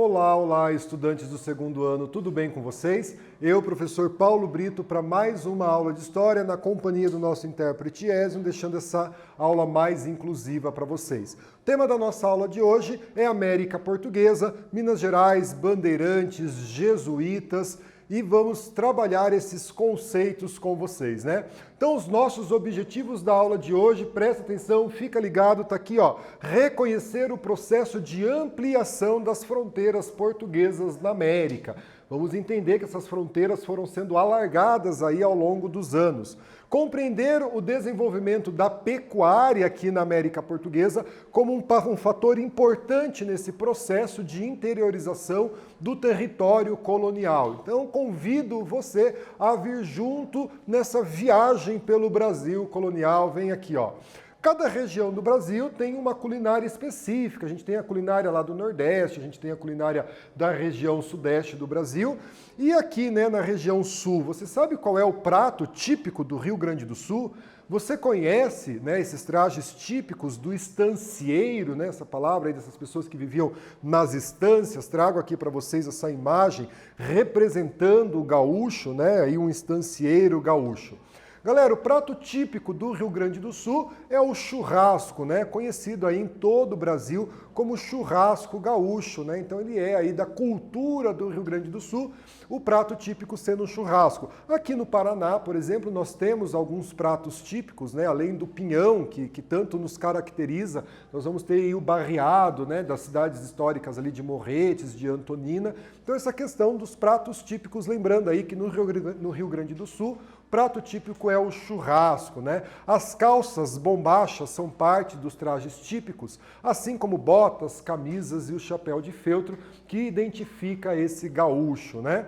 Olá, olá, estudantes do segundo ano, tudo bem com vocês? Eu, professor Paulo Brito, para mais uma aula de História na companhia do nosso intérprete Ézio, deixando essa aula mais inclusiva para vocês. O tema da nossa aula de hoje é América Portuguesa, Minas Gerais, Bandeirantes, Jesuítas, e vamos trabalhar esses conceitos com vocês, né? Então, os nossos objetivos da aula de hoje, presta atenção, fica ligado, tá aqui, ó. Reconhecer o processo de ampliação das fronteiras portuguesas na América. Vamos entender que essas fronteiras foram sendo alargadas aí ao longo dos anos. Compreender o desenvolvimento da pecuária aqui na América Portuguesa como um fator importante nesse processo de interiorização do território colonial. Então, convido você a vir junto nessa viagem pelo Brasil colonial. Vem aqui, ó. Cada região do Brasil tem uma culinária específica. A gente tem a culinária lá do Nordeste, a gente tem a culinária da região Sudeste do Brasil. E aqui, né, na região Sul, você sabe qual é o prato típico do Rio Grande do Sul? Você conhece, né, esses trajes típicos do estancieiro, né, essa palavra aí dessas pessoas que viviam nas estâncias? Trago aqui para vocês essa imagem representando o gaúcho, né, aí um estancieiro gaúcho. Galera, o prato típico do Rio Grande do Sul é o churrasco, né? Conhecido aí em todo o Brasil como churrasco gaúcho, né? Então ele é aí da cultura do Rio Grande do Sul, o prato típico sendo o churrasco. Aqui no Paraná, por exemplo, nós temos alguns pratos típicos, né? Além do pinhão, que tanto nos caracteriza, nós vamos ter aí o barreado, né? Das cidades históricas ali de Morretes, de Antonina. Então essa questão dos pratos típicos, lembrando aí que no Rio Grande do Sul, prato típico é o churrasco, né? As calças bombachas são parte dos trajes típicos, assim como botas, camisas e o chapéu de feltro, que identifica esse gaúcho, né?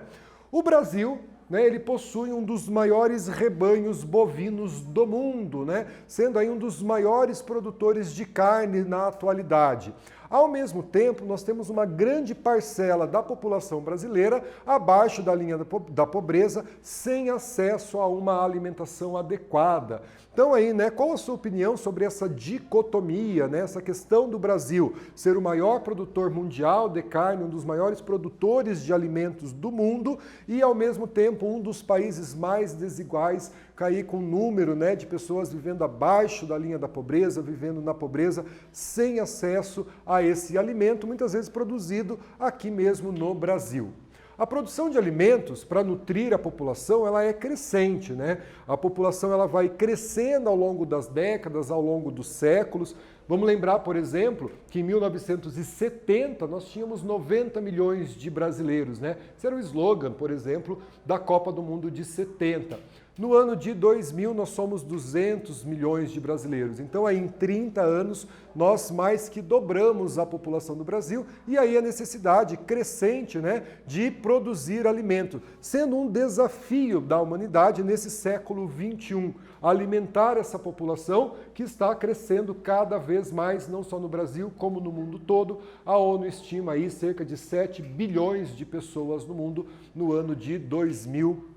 O Brasil, né, ele possui um dos maiores rebanhos bovinos do mundo, né? Sendo aí um dos maiores produtores de carne na atualidade. Ao mesmo tempo, nós temos uma grande parcela da população brasileira abaixo da linha da pobreza, sem acesso a uma alimentação adequada. Então aí, né, qual a sua opinião sobre essa dicotomia, né, essa questão do Brasil ser o maior produtor mundial de carne, um dos maiores produtores de alimentos do mundo e, ao mesmo tempo, um dos países mais desiguais, cair com um número, né, de pessoas vivendo abaixo da linha da pobreza, vivendo na pobreza, sem acesso a esse alimento, muitas vezes produzido aqui mesmo no Brasil. A produção de alimentos para nutrir a população, ela é crescente, né? A população ela vai crescendo ao longo das décadas, ao longo dos séculos. Vamos lembrar, por exemplo, que em 1970 nós tínhamos 90 milhões de brasileiros, né? Esse era o slogan, por exemplo, da Copa do Mundo de 70. No ano de 2000, nós somos 200 milhões de brasileiros. Então, aí, em 30 anos, nós mais que dobramos a população do Brasil e aí a necessidade crescente, né, de produzir alimento, sendo um desafio da humanidade nesse século XXI, alimentar essa população que está crescendo cada vez mais, não só no Brasil, como no mundo todo. A ONU estima aí cerca de 7 bilhões de pessoas no mundo no ano de 2000.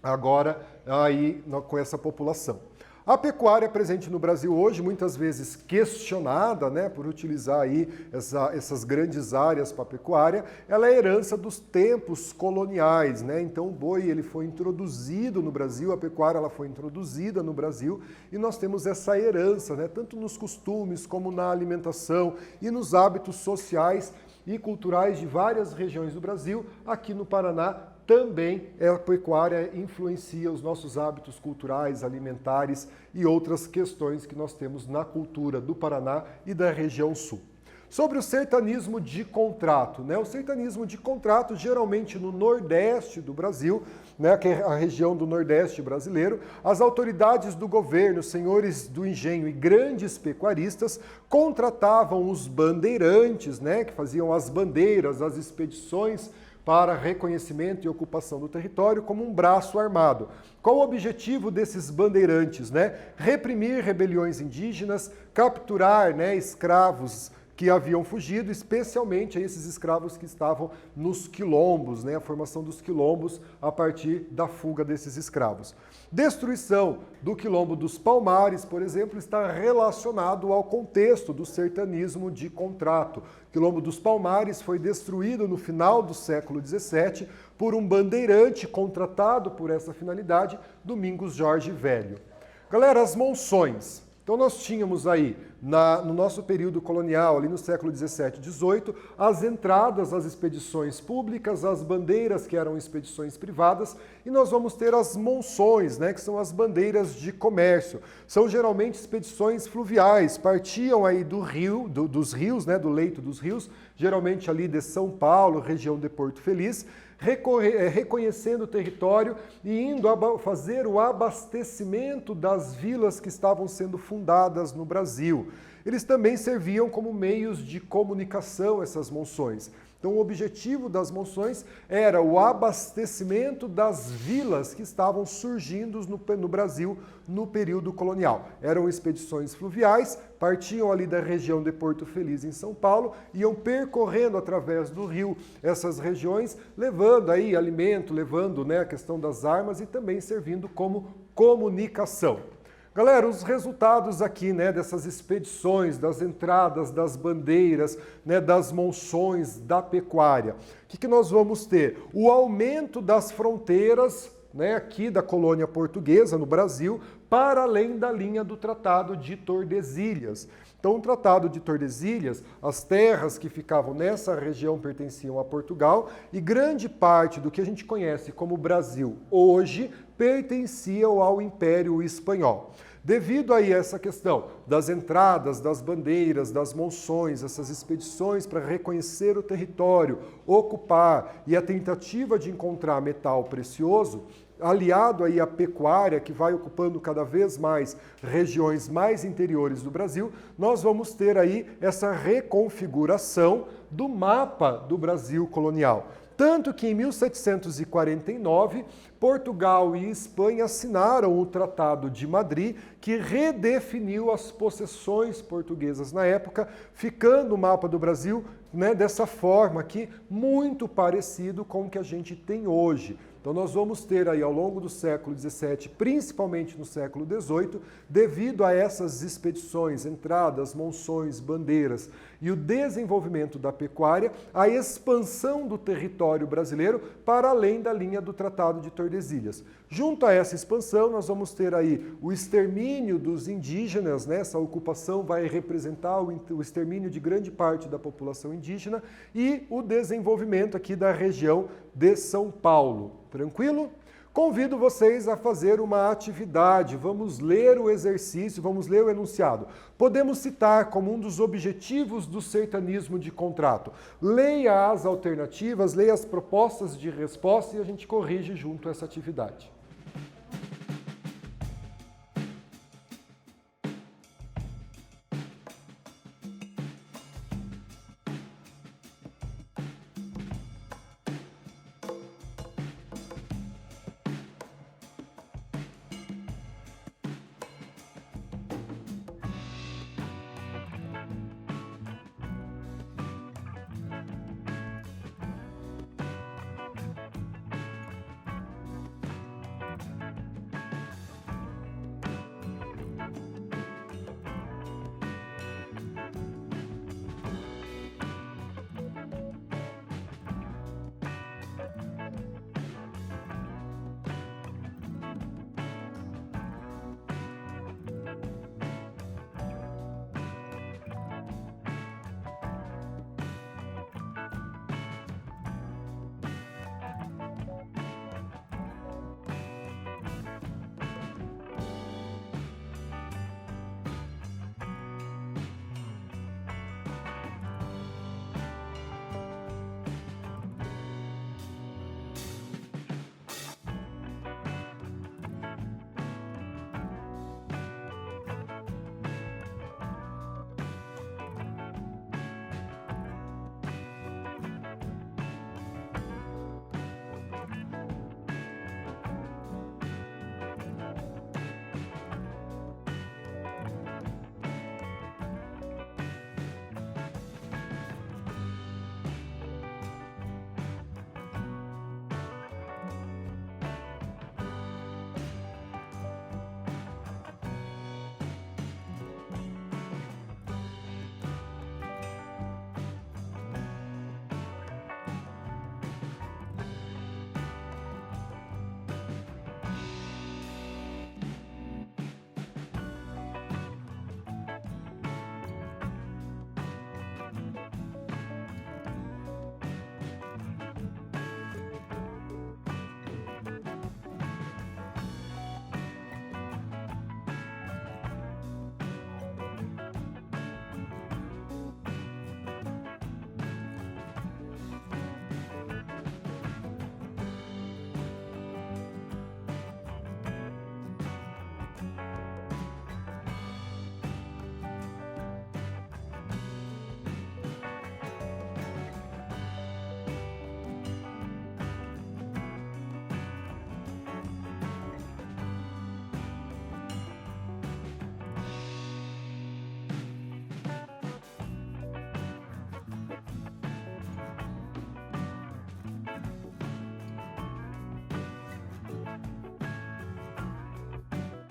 Agora, aí, com essa população. A pecuária presente no Brasil hoje, muitas vezes questionada, né, por utilizar aí essas grandes áreas para a pecuária, ela é herança dos tempos coloniais, né? Então o boi ele foi introduzido no Brasil, a pecuária ela foi introduzida no Brasil e nós temos essa herança, né, tanto nos costumes como na alimentação e nos hábitos sociais e culturais de várias regiões do Brasil. Aqui no Paraná também a pecuária influencia os nossos hábitos culturais, alimentares e outras questões que nós temos na cultura do Paraná e da região sul. Sobre o sertanismo de contrato, né? O sertanismo de contrato, geralmente no Nordeste do Brasil, né, que é a região do Nordeste brasileiro, as autoridades do governo, senhores do engenho e grandes pecuaristas contratavam os bandeirantes, né, que faziam as bandeiras, as expedições para reconhecimento e ocupação do território como um braço armado. Qual o objetivo desses bandeirantes, né? Reprimir rebeliões indígenas, capturar, né, escravos que haviam fugido, especialmente esses escravos que estavam nos quilombos, né, a formação dos quilombos a partir da fuga desses escravos. Destruição do quilombo dos Palmares, por exemplo, está relacionado ao contexto do sertanismo de contrato. O quilombo dos Palmares foi destruído no final do século XVII por um bandeirante contratado por essa finalidade, Domingos Jorge Velho. Galera, as monções. Então nós tínhamos aí, no nosso período colonial, ali no século XVII e XVIII, as entradas às expedições públicas, as bandeiras que eram expedições privadas, e nós vamos ter as monções, né, que são as bandeiras de comércio. São geralmente expedições fluviais, partiam aí do rio, dos rios, né, do leito dos rios, geralmente ali de São Paulo, região de Porto Feliz, reconhecendo o território e indo fazer o abastecimento das vilas que estavam sendo fundadas no Brasil. Eles também serviam como meios de comunicação, essas monções. Então, o objetivo das monções era o abastecimento das vilas que estavam surgindo no Brasil no período colonial. Eram expedições fluviais, partiam ali da região de Porto Feliz, em São Paulo, iam percorrendo através do rio essas regiões, levando aí alimento, levando, né, a questão das armas e também servindo como comunicação. Galera, os resultados aqui, né, dessas expedições, das entradas, das bandeiras, né, das monções, da pecuária. O que nós vamos ter? O aumento das fronteiras, né, aqui da colônia portuguesa no Brasil, para além da linha do Tratado de Tordesilhas. Então, o Tratado de Tordesilhas, as terras que ficavam nessa região pertenciam a Portugal e grande parte do que a gente conhece como Brasil hoje pertenciam ao Império Espanhol. Devido aí a essa questão das entradas, das bandeiras, das monções, essas expedições para reconhecer o território, ocupar e a tentativa de encontrar metal precioso, aliado aí à pecuária, que vai ocupando cada vez mais regiões mais interiores do Brasil, nós vamos ter aí essa reconfiguração do mapa do Brasil colonial. Tanto que em 1749, Portugal e Espanha assinaram o Tratado de Madrid, que redefiniu as possessões portuguesas na época, ficando o mapa do Brasil, né, dessa forma aqui, muito parecido com o que a gente tem hoje. Então nós vamos ter aí ao longo do século XVII, principalmente no século XVIII, devido a essas expedições, entradas, monções, bandeiras e o desenvolvimento da pecuária, a expansão do território brasileiro para além da linha do Tratado de Tordesilhas. Junto a essa expansão, nós vamos ter aí o extermínio dos indígenas, né? Essa ocupação vai representar o extermínio de grande parte da população indígena e o desenvolvimento aqui da região de São Paulo. Tranquilo? Convido vocês a fazer uma atividade, vamos ler o exercício, vamos ler o enunciado. Podemos citar como um dos objetivos do sertanismo de contrato. Leia as alternativas, leia as propostas de resposta e a gente corrige junto essa atividade.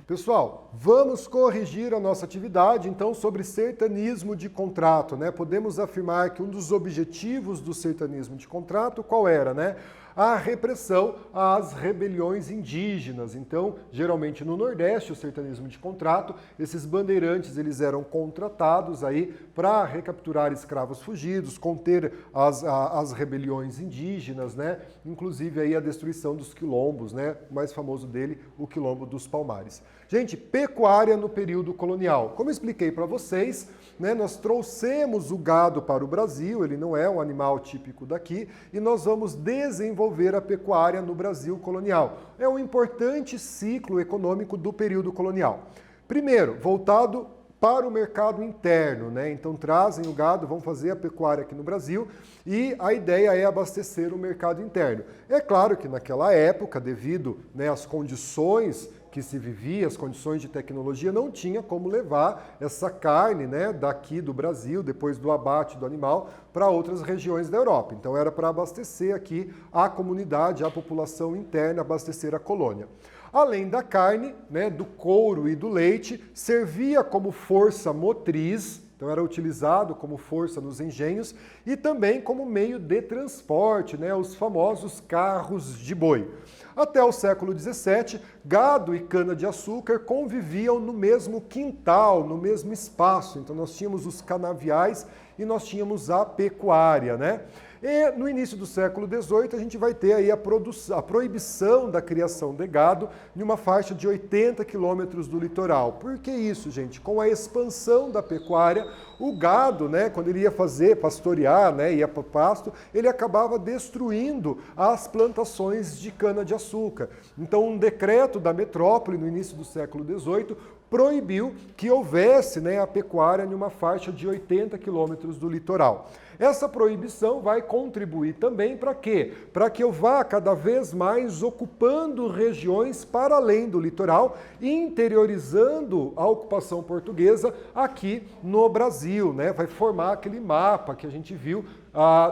Pessoal, vamos corrigir a nossa atividade, então, sobre sertanismo de contrato, né? Podemos afirmar que um dos objetivos do sertanismo de contrato, qual era, né? A repressão às rebeliões indígenas. Então, geralmente no Nordeste, o sertanismo de contrato, esses bandeirantes, eles eram contratados aí para recapturar escravos fugidos, conter as rebeliões indígenas, né? Inclusive aí a destruição dos quilombos, né? O mais famoso dele, o Quilombo dos Palmares. Gente, pecuária no período colonial. Como eu expliquei para vocês, né, nós trouxemos o gado para o Brasil, ele não é um animal típico daqui, e nós vamos desenvolver a pecuária no Brasil colonial. É um importante ciclo econômico do período colonial. Primeiro, voltado para o mercado interno, né? Então trazem o gado, vão fazer a pecuária aqui no Brasil e a ideia é abastecer o mercado interno. É claro que naquela época, devido, né, às condições que se vivia, as condições de tecnologia, não tinha como levar essa carne, né, daqui do Brasil, depois do abate do animal, para outras regiões da Europa. Então era para abastecer aqui a comunidade, a população interna, abastecer a colônia. Além da carne, né, do couro e do leite, servia como força motriz, então era utilizado como força nos engenhos e também como meio de transporte, né, os famosos carros de boi. Até o século XVII, gado e cana-de-açúcar conviviam no mesmo quintal, no mesmo espaço. Então nós tínhamos os canaviais e nós tínhamos a pecuária, né? E no início do século XVIII a gente vai ter aí a proibição da criação de gado em uma faixa de 80 quilômetros do litoral. Por que isso, gente? Com a expansão da pecuária, o gado, né, quando ele ia pastorear, né, ia para o pasto, ele acabava destruindo as plantações de cana-de-açúcar. Então um decreto da metrópole no início do século XVIII proibiu que houvesse, né, a pecuária em uma faixa de 80 quilômetros do litoral. Essa proibição vai contribuir também para quê? Para que eu vá cada vez mais ocupando regiões para além do litoral e interiorizando a ocupação portuguesa aqui no Brasil, né? Vai formar aquele mapa que a gente viu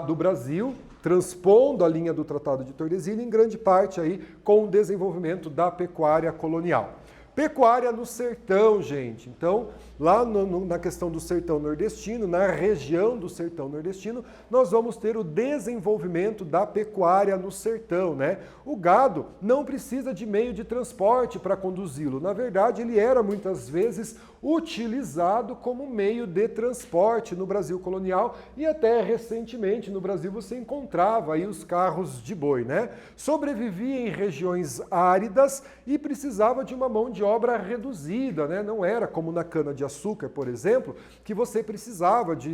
do Brasil, transpondo a linha do Tratado de Tordesilhas, em grande parte aí com o desenvolvimento da pecuária colonial. Pecuária no sertão, gente. Então, lá na questão do sertão nordestino, na região do sertão nordestino, nós vamos ter o desenvolvimento da pecuária no sertão, né? O gado não precisa de meio de transporte para conduzi-lo. Na verdade, ele era muitas vezes utilizado como meio de transporte no Brasil colonial e até recentemente no Brasil você encontrava aí os carros de boi, né? Sobrevivia em regiões áridas e precisava de uma mão de obra reduzida, né? Não era como na cana-de-açúcar, por exemplo, que você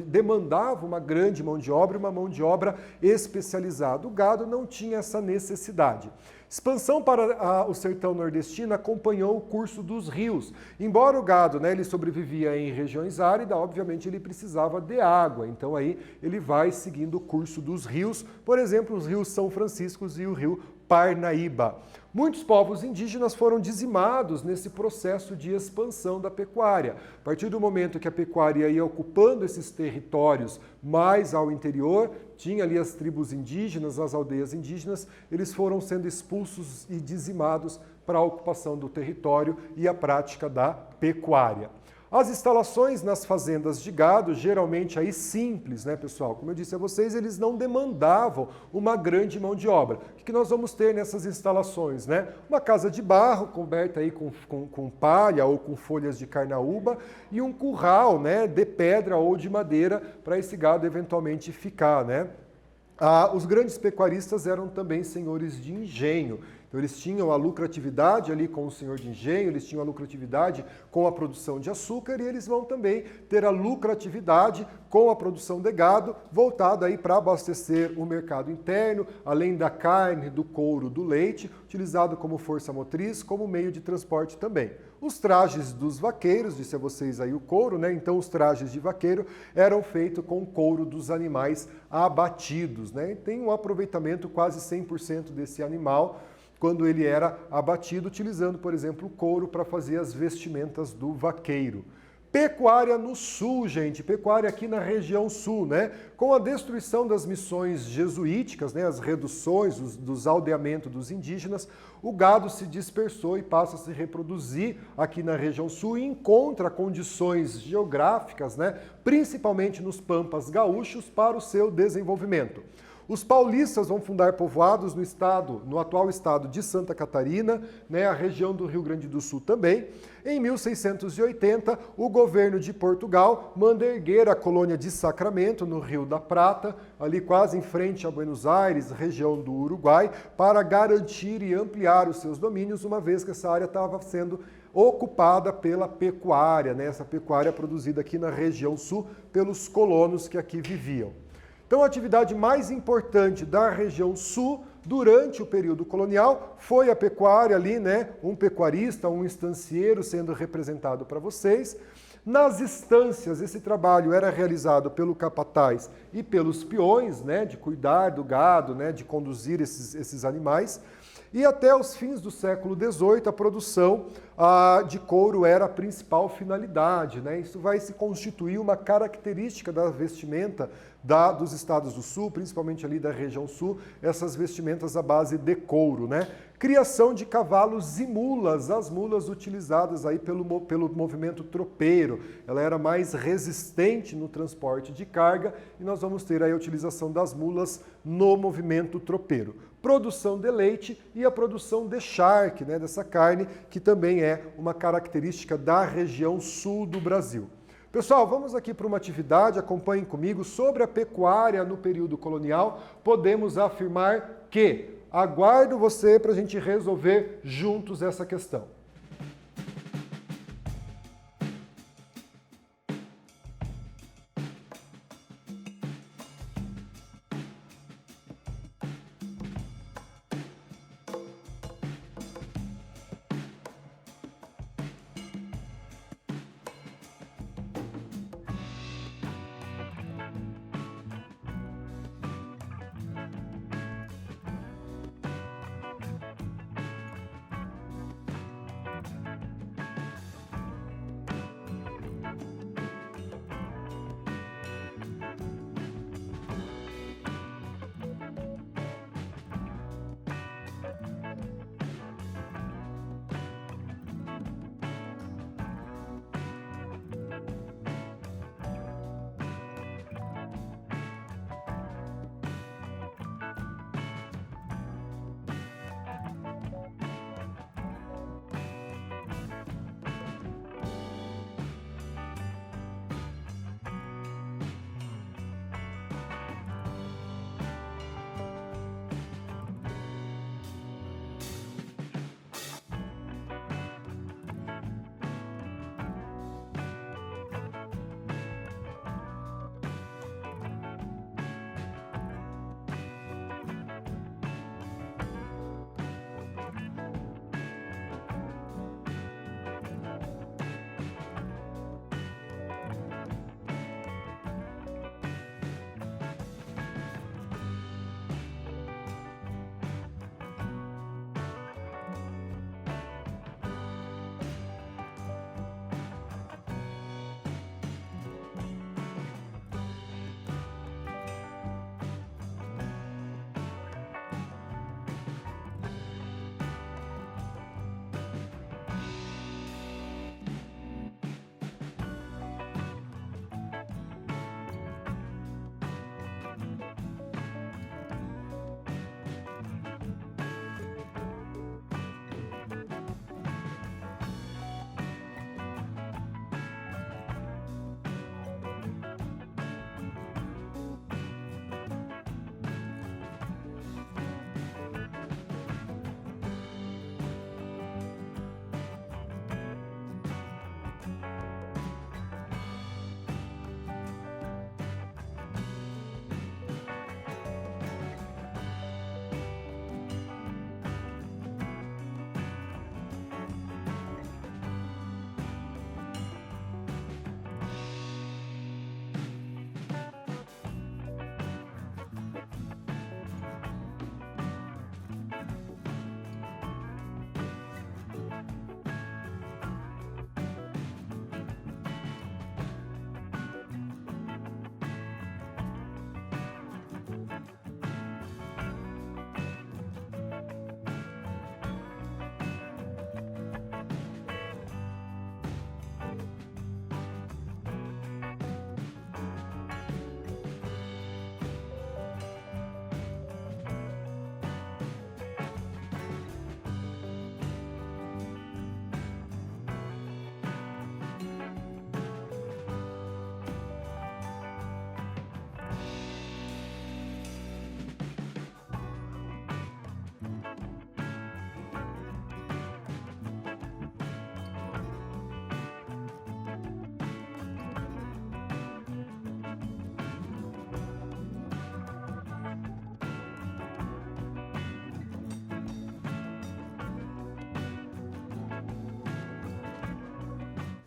demandava uma grande mão de obra, uma mão de obra especializada. O gado não tinha essa necessidade. Expansão para o sertão nordestino acompanhou o curso dos rios. Embora o gado, né, ele sobrevivia em regiões áridas, obviamente ele precisava de água. Então aí ele vai seguindo o curso dos rios, por exemplo, os rios São Francisco e o rio Parnaíba. Muitos povos indígenas foram dizimados nesse processo de expansão da pecuária. A partir do momento que a pecuária ia ocupando esses territórios mais ao interior, tinha ali as tribos indígenas, as aldeias indígenas, eles foram sendo expulsos e dizimados para a ocupação do território e a prática da pecuária. As instalações nas fazendas de gado, geralmente aí simples, né, pessoal? Como eu disse a vocês, eles não demandavam uma grande mão de obra. O que nós vamos ter nessas instalações, né? Uma casa de barro coberta aí com palha ou com folhas de carnaúba e um curral, né, de pedra ou de madeira para esse gado eventualmente ficar, né? Os grandes pecuaristas eram também senhores de engenho. Então, eles tinham a lucratividade ali com o senhor de engenho, eles tinham a lucratividade com a produção de açúcar e eles vão também ter a lucratividade com a produção de gado, voltada aí para abastecer o mercado interno, além da carne, do couro, do leite, utilizado como força motriz, como meio de transporte também. Os trajes dos vaqueiros, disse a vocês aí o couro, né? Então os trajes de vaqueiro eram feitos com o couro dos animais abatidos, né? E tem um aproveitamento quase 100% desse animal quando ele era abatido, utilizando, por exemplo, o couro para fazer as vestimentas do vaqueiro. Pecuária no sul, gente, pecuária aqui na região sul, né? Com a destruição das missões jesuíticas, né, as reduções dos aldeamentos dos indígenas, o gado se dispersou e passa a se reproduzir aqui na região sul e encontra condições geográficas, né, principalmente nos pampas gaúchos, para o seu desenvolvimento. Os paulistas vão fundar povoados no atual estado de Santa Catarina, né, a região do Rio Grande do Sul também. Em 1680, o governo de Portugal manda erguer a colônia de Sacramento, no Rio da Prata, ali quase em frente a Buenos Aires, região do Uruguai, para garantir e ampliar os seus domínios, uma vez que essa área estava sendo ocupada pela pecuária, né, essa pecuária produzida aqui na região sul pelos colonos que aqui viviam. Então, a atividade mais importante da região sul durante o período colonial foi a pecuária ali, né? Um pecuarista, um estancieiro sendo representado para vocês. Nas estâncias, esse trabalho era realizado pelo capataz e pelos peões, né? De cuidar do gado, né? De conduzir esses animais. E até os fins do século XVIII, a produção de couro era a principal finalidade, né? Isso vai se constituir uma característica da vestimenta dos estados do sul, principalmente ali da região sul, essas vestimentas à base de couro, né? Criação de cavalos e mulas, as mulas utilizadas aí pelo movimento tropeiro. Ela era mais resistente no transporte de carga e nós vamos ter aí a utilização das mulas no movimento tropeiro. Produção de leite e a produção de charque, né, dessa carne, que também é uma característica da região sul do Brasil. Pessoal, vamos aqui para uma atividade, acompanhem comigo, sobre a pecuária no período colonial. Podemos afirmar que aguardo você para a gente resolver juntos essa questão.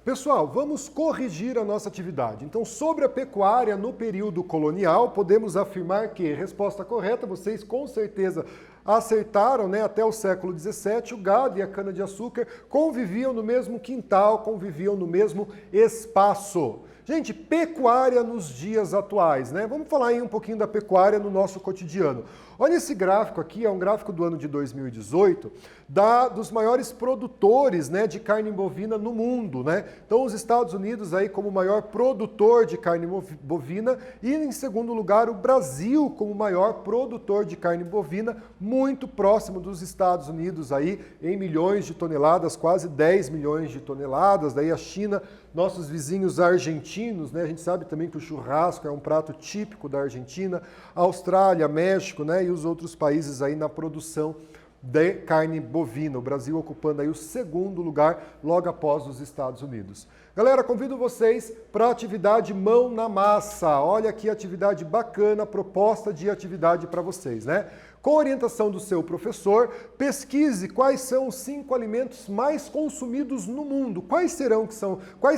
Pessoal, vamos corrigir a nossa atividade. Então, sobre a pecuária no período colonial, podemos afirmar que, resposta correta, vocês com certeza acertaram, né? Até o século XVII, o gado e a cana-de-açúcar conviviam no mesmo quintal, conviviam no mesmo espaço. Gente, pecuária nos dias atuais, né? Vamos falar aí um pouquinho da pecuária no nosso cotidiano. Olha esse gráfico aqui, é um gráfico do ano de 2018, dos maiores produtores, né, de carne bovina no mundo, né? Então, os Estados Unidos aí como o maior produtor de carne bovina e, em segundo lugar, o Brasil como o maior produtor de carne bovina, muito próximo dos Estados Unidos aí em milhões de toneladas, quase 10 milhões de toneladas. Daí a China, nossos vizinhos argentinos, né? A gente sabe também que o churrasco é um prato típico da Argentina, Austrália, México, né? E os outros países aí na produção de carne bovina. O Brasil ocupando aí o segundo lugar logo após os Estados Unidos. Galera, convido vocês para a atividade Mão na Massa. Olha que atividade bacana, proposta de atividade para vocês, né? Com orientação do seu professor, pesquise quais são os 5 alimentos mais consumidos no mundo. Quais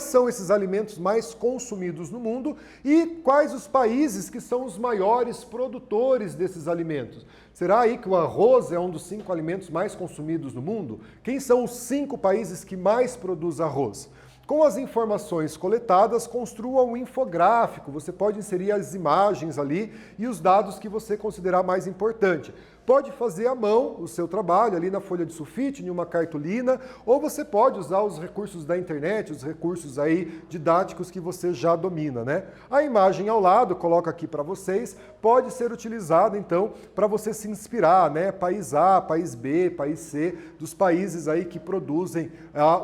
são esses alimentos mais consumidos no mundo e quais os países que são os maiores produtores desses alimentos. Será aí que o arroz é um dos 5 alimentos mais consumidos no mundo? Quem são os 5 países que mais produzem arroz? Com as informações coletadas, construa um infográfico. Você pode inserir as imagens ali e os dados que você considerar mais importante. Pode fazer à mão o seu trabalho ali na folha de sulfite, em uma cartolina, ou você pode usar os recursos da internet, os recursos aí didáticos que você já domina, né? A imagem ao lado, coloco aqui para vocês, pode ser utilizada então para você se inspirar, né? País A, país B, país C, dos países aí que produzem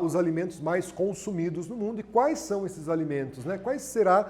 os alimentos mais consumidos no mundo. E quais são esses alimentos, né? Quais serão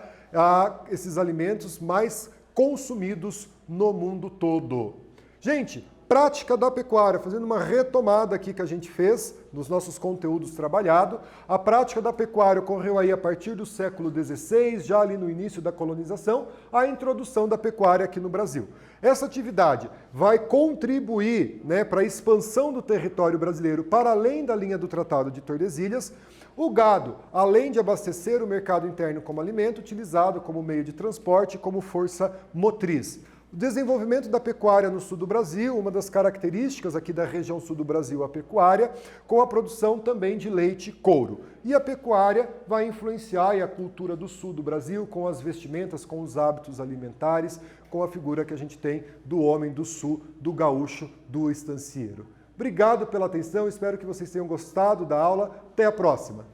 esses alimentos mais consumidos no mundo todo? Gente, prática da pecuária, fazendo uma retomada aqui que a gente fez nos nossos conteúdos trabalhados. A prática da pecuária ocorreu aí a partir do século XVI, já ali no início da colonização, a introdução da pecuária aqui no Brasil. Essa atividade vai contribuir, né, para a expansão do território brasileiro para além da linha do Tratado de Tordesilhas. O gado, além de abastecer o mercado interno como alimento, utilizado como meio de transporte e como força motriz. O desenvolvimento da pecuária no sul do Brasil, uma das características aqui da região sul do Brasil, a pecuária, com a produção também de leite e couro. E a pecuária vai influenciar a cultura do sul do Brasil, com as vestimentas, com os hábitos alimentares, com a figura que a gente tem do homem do sul, do gaúcho, do estancieiro. Obrigado pela atenção, espero que vocês tenham gostado da aula. Até a próxima!